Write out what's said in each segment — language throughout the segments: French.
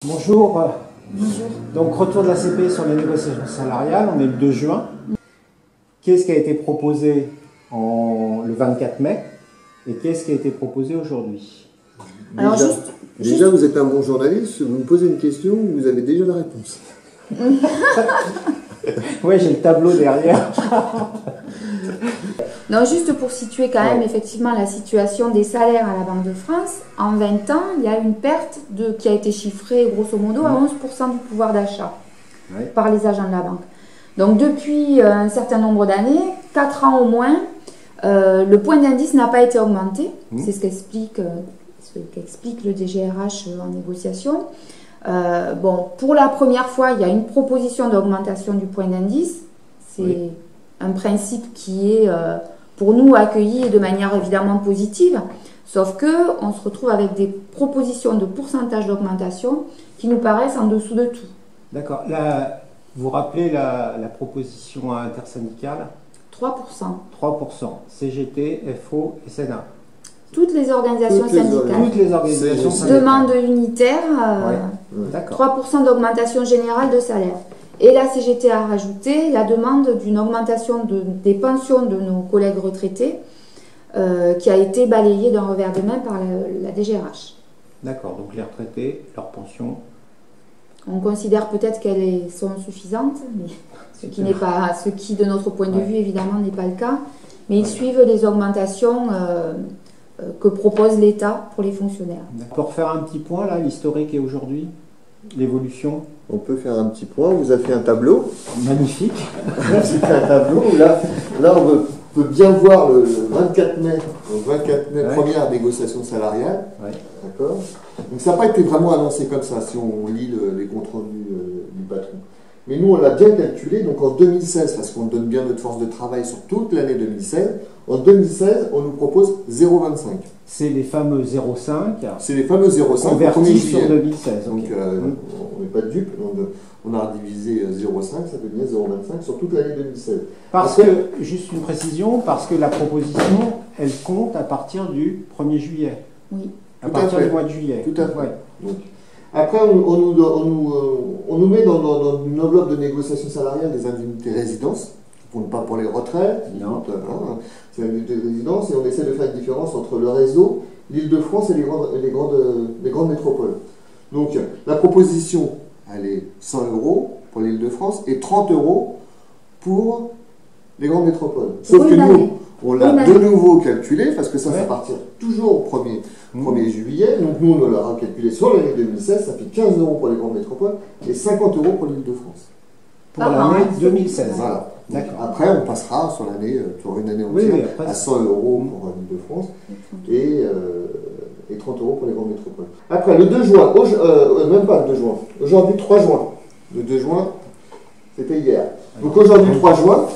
Bonjour. Bonjour. Donc retour de la CPE sur les négociations salariales, on est le 2 juin. Qu'est-ce qui a été proposé le 24 mai et qu'est-ce qui a été proposé aujourd'hui? Alors déjà, vous êtes un bon journaliste, vous me posez une question, vous avez déjà la réponse. Oui, j'ai le tableau derrière. Non, juste pour situer quand même effectivement la situation des salaires à la Banque de France, en 20 ans, il y a une perte qui a été chiffrée grosso modo à 11% du pouvoir d'achat par les agents de la banque. Donc depuis un certain nombre d'années, 4 ans au moins, le point d'indice n'a pas été augmenté. C'est ce qu'explique le DGRH en négociation. Bon, pour la première fois, il y a une proposition d'augmentation du point d'indice. C'est un principe qui est pour nous accueilli de manière évidemment positive, sauf que on se retrouve avec des propositions de pourcentage d'augmentation qui nous paraissent en dessous de tout. D'accord. Vous rappelez la proposition intersyndicale? 3%. 3%. CGT, FO et Sénat. Toutes les organisations syndicales. Toutes les organisations syndicales. Demande unitaire, 3% d'augmentation générale de salaire. Et la CGT a rajouté la demande d'une augmentation des pensions de nos collègues retraités qui a été balayée d'un revers de main par la DGRH. D'accord, donc les retraités, leurs pensions. On considère peut-être qu'elles sont suffisantes, mais ce qui de notre point de vue évidemment n'est pas le cas. Mais ils suivent les augmentations que propose l'État pour les fonctionnaires. Pour faire un petit point là, l'historique et aujourd'hui, l'évolution. On peut faire un petit point, on vous a fait un tableau. Magnifique. C'est un tableau où là on peut bien voir le 24 mai, première négociation salariale. D'accord. Donc ça n'a pas été vraiment annoncé comme ça si on lit les comptes rendus du patron. Mais nous on l'a bien calculé, donc en 2016, parce qu'on donne bien notre force de travail sur toute l'année 2016, en 2016 on nous propose 0,25. C'est les fameux 0,5. C'est les fameux 0,5 convertis sur 2016. Donc on n'est pas dupe, on a divisé 0,5, ça devient 0,25 sur toute l'année 2016. Juste une précision, parce que la proposition, elle compte à partir du 1er juillet. Oui. À partir du mois de juillet. Tout à fait. Donc, après, on nous met dans une enveloppe de négociation salariale des indemnités résidence, qui ne comptent pas pour les retraites, c'est l'indemnité de résidence, et on essaie de faire une différence entre le réseau, l'Île-de-France et les grandes métropoles. Donc, la proposition, elle est 100 € pour l'Île-de-France et 30 € pour les grandes métropoles. Sauf que nous, on l'a de nouveau calculé, parce que ça va partir toujours au 1er juillet. Donc nous, on l'a calculé sur l'année 2016, ça fait 15 € pour les grandes métropoles et 50 € pour l'Île-de-France. Pour l'année 2016. Voilà. Après, on passera sur l'année, sur une année entière, à 100 € pour l'Île-de-France et 30 € pour les grandes métropoles. Après, le 2 juin, même pas le 2 juin, aujourd'hui 3 juin. Le 2 juin, c'était hier. Donc aujourd'hui 3 juin,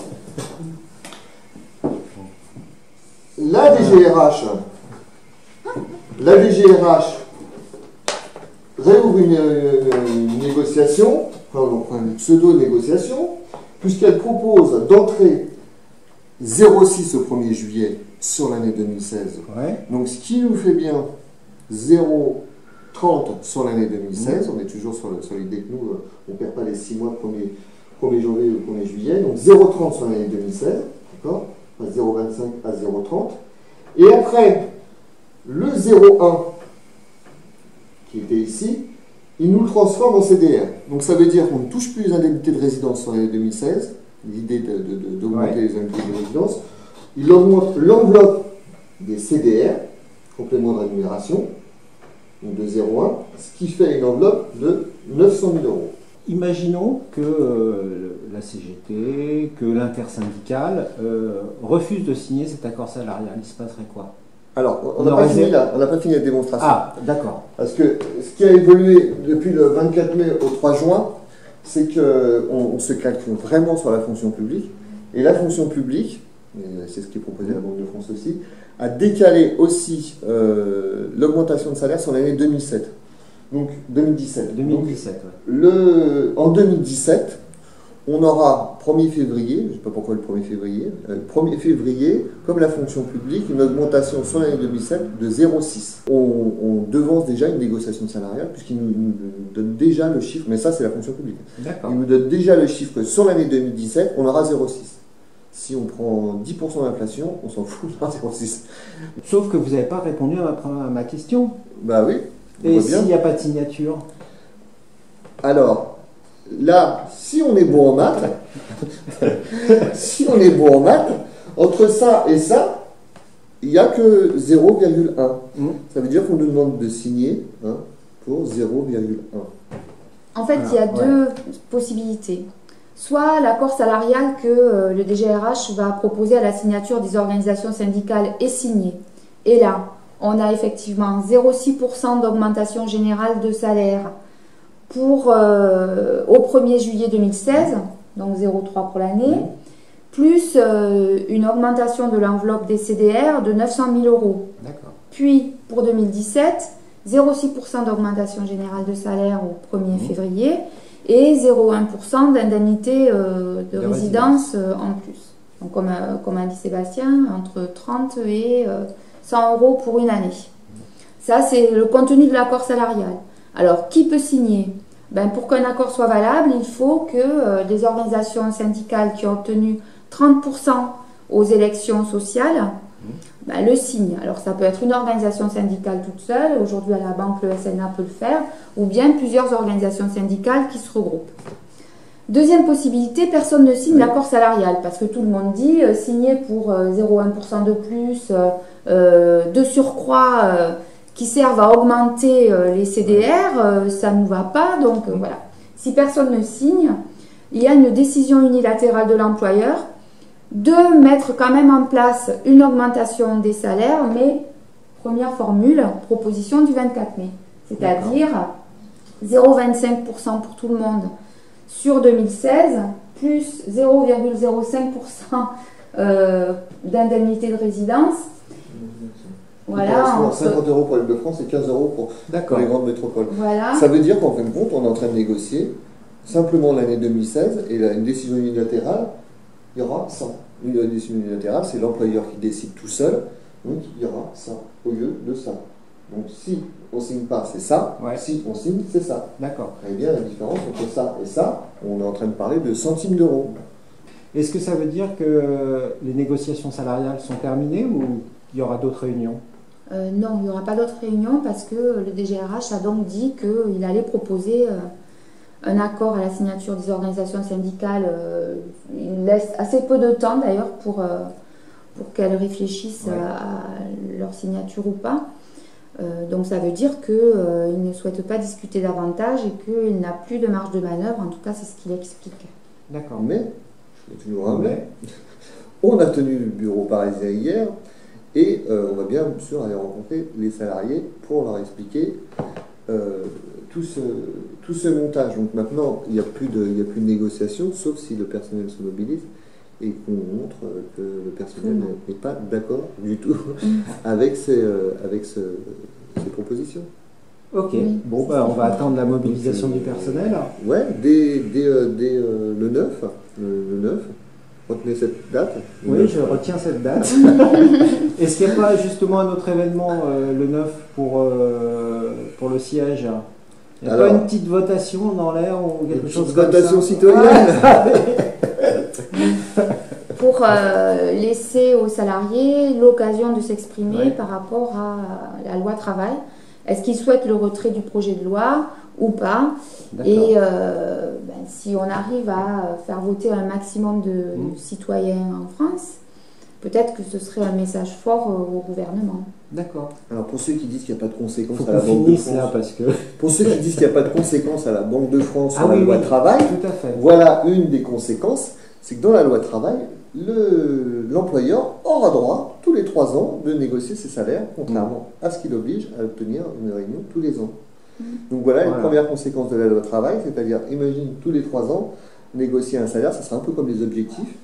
la DGRH réouvre une négociation, enfin une pseudo-négociation, puisqu'elle propose d'entrer 0,6 au 1er juillet sur l'année 2016. Donc ce qui nous fait bien 0,30 sur l'année 2016, on est toujours sur l'idée que nous, on ne perd pas les 6 mois, 1er janvier au 1er juillet, donc 0,30 sur l'année 2016, d'accord, 0,25 à 0,30. Et après, le 0,1 qui était ici, il nous le transforme en CDR. Donc ça veut dire qu'on ne touche plus les indemnités de résidence sur l'année 2016, l'idée d'augmenter les indemnités de résidence. Il augmente l'enveloppe des CDR, complément de rémunération, donc de 0,1, ce qui fait une enveloppe de 900 000 €. Imaginons que la CGT, que l'intersyndicale refuse de signer cet accord salarial. Il se passerait quoi? Alors, on n'a pas fini là, on n'a pas fini la démonstration. Ah, d'accord. Parce que ce qui a évolué depuis le 24 mai au 3 juin, c'est qu'on se calcule vraiment sur la fonction publique. Et la fonction publique, c'est ce qui est proposé à la Banque de France aussi, a décalé aussi l'augmentation de salaire sur l'année 2007. Donc 2017. 2017, en 2017, on aura 1er février, je ne sais pas pourquoi le 1er février, 1er février, comme la fonction publique, une augmentation sur l'année 2007 de 0,6. On devance déjà une négociation salariale puisqu'il nous donne déjà le chiffre, mais ça c'est la fonction publique. Il nous donne déjà le chiffre que sur l'année 2017, on aura 0,6. Si on prend 10% d'inflation, on s'en fout, on aura 0,6. Sauf que vous n'avez pas répondu à ma question. Bah oui. Et s'il n'y a pas de signature? Alors, là, si on est bon en maths, si on est bon en maths, entre ça et ça, il n'y a que 0,1. Ça veut dire qu'on nous demande de signer pour 0,1. En fait, il y a deux possibilités. Soit l'accord salarial que le DGRH va proposer à la signature des organisations syndicales est signé. Et là, on a effectivement 0,6% d'augmentation générale de salaire pour, au 1er juillet 2016, donc 0,3 pour l'année, plus une augmentation de l'enveloppe des CDR de 900 000 euros. Puis, pour 2017, 0,6% d'augmentation générale de salaire au 1er février et 0,1% d'indemnité de résidence en plus. Donc, comme a dit Sébastien, entre 30 et 100 euros pour une année. Ça, c'est le contenu de l'accord salarial. Alors, qui peut signer? Pour qu'un accord soit valable, il faut que les organisations syndicales qui ont obtenu 30% aux élections sociales le signent. Alors, ça peut être une organisation syndicale toute seule. Aujourd'hui, à la banque, le SNA peut le faire. Ou bien plusieurs organisations syndicales qui se regroupent. Deuxième possibilité, personne ne signe l'accord salarial. Parce que tout le monde dit signer pour 0,1% de plus, de surcroît, qui servent à augmenter les CDR, ça ne nous va pas. Donc voilà. Si personne ne signe, il y a une décision unilatérale de l'employeur de mettre quand même en place une augmentation des salaires, mais première formule, proposition du 24 mai. C'est-à-dire 0,25% pour tout le monde sur 2016, plus 0,05% d'indemnité de résidence. Voilà, 50 euros pour l'Île-de-France et 15 euros pour les grandes métropoles. Voilà. Ça veut dire qu'en fin de compte, on est en train de négocier simplement l'année 2016 et une décision unilatérale, il y aura ça. Une décision unilatérale, c'est l'employeur qui décide tout seul, donc il y aura ça au lieu de ça. Donc si on ne signe pas, c'est ça. Si on signe, c'est ça. D'accord. Et bien la différence entre ça et ça, on est en train de parler de centimes d'euros. Est-ce que ça veut dire que les négociations salariales sont terminées ou il y aura d'autres réunions? Non, il n'y aura pas d'autres réunions parce que le DGRH a donc dit qu'il allait proposer un accord à la signature des organisations syndicales. Il laisse assez peu de temps d'ailleurs pour qu'elles réfléchissent à leur signature ou pas. Donc ça veut dire qu'il ne souhaite pas discuter davantage et qu'il n'a plus de marge de manœuvre. En tout cas, c'est ce qu'il explique. D'accord. Mais, je vais toujours un mais, on a tenu le bureau parisien hier. Et on va bien sûr aller rencontrer les salariés pour leur expliquer tout ce montage. Donc maintenant, il n'y a plus de négociation, sauf si le personnel se mobilise et qu'on montre que le personnel n'est pas d'accord du tout avec ces propositions. Ok, bon, on va attendre la mobilisation du personnel. Ouais, dès le 9. Retenez cette date. Oui, je retiens cette date. Est-ce qu'il n'y a pas justement un autre événement le 9 pour le siège? Il n'y a pas une petite votation dans l'air ou quelque chose comme ça? Votation citoyenne. Pour laisser aux salariés l'occasion de s'exprimer par rapport à la loi travail. Est-ce qu'ils souhaitent le retrait du projet de loi ou pas? Et si on arrive à faire voter un maximum de citoyens en France, peut-être que ce serait un message fort au gouvernement. D'accord. Alors pour ceux qui disent qu'il n'y a pas de conséquences à la Banque de France, là, parce que... pour ceux qui disent qu'il n'y a pas de conséquences à la Banque de France sur la loi travail, tout à fait. Voilà une des conséquences, c'est que dans la loi travail, l'employeur aura droit tous les 3 ans de négocier ses salaires, contrairement à ce qu'il oblige à obtenir une réunion tous les ans. Donc voilà une première conséquence de la loi travail, c'est-à-dire, imagine tous les 3 ans, négocier un salaire, ça sera un peu comme les objectifs.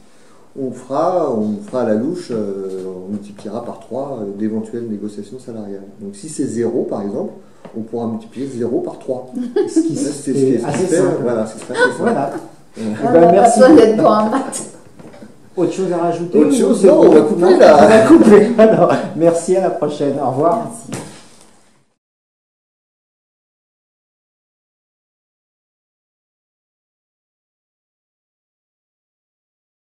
On fera à la louche, on multipliera par 3 d'éventuelles négociations salariales. Donc si c'est 0 par exemple, on pourra multiplier 0 par 3. Ce qui est assez simple. Voilà, c'est très simple. Voilà. On n'a pas besoin d'être bon en maths. Autre chose à rajouter? Autre chose? Non, on va couper là. On va couper. Alors, merci, à la prochaine. Au revoir. Merci.